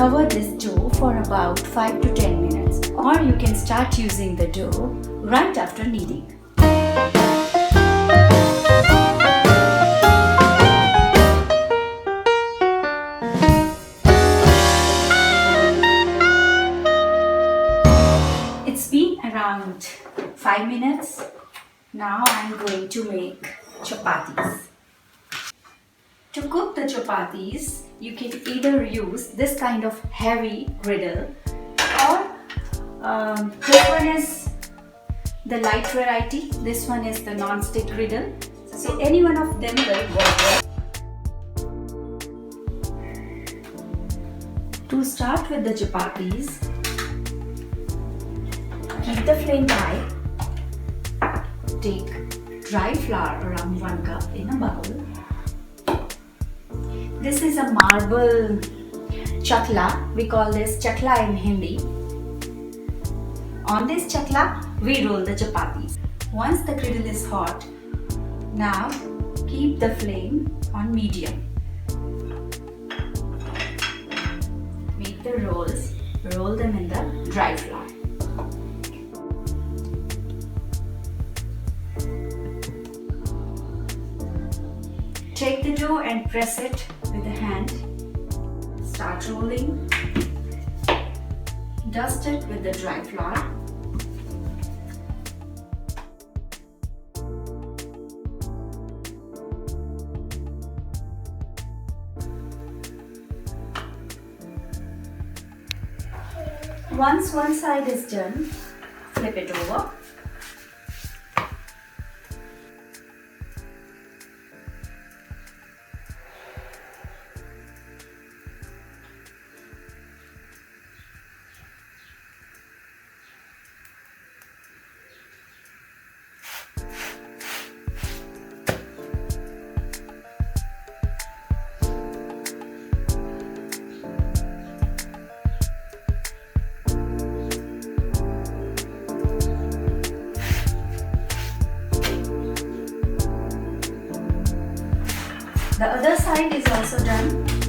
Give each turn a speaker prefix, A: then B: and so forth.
A: Cover this dough for about 5 to 10 minutes, or you can start using the dough right after kneading. It's been around 5 minutes. Now I'm going to make chapatis. To cook the chapatis, you can either use this kind of heavy griddle, or this one is the light variety. This one is the non-stick griddle. So any one of them will work. To start with the chapatis, keep the flame high. Take dry flour around 1 cup in a bowl. This is a marble chakla. We call this chakla in Hindi. On this chakla, we roll the chapatis. Once the griddle is hot, now keep the flame on medium. Make the rolls, roll them in the dry flour. Take the dough and press it with a hand. Start rolling. Dust it with the dry flour. Once one side is done, flip it over. The other side is also done.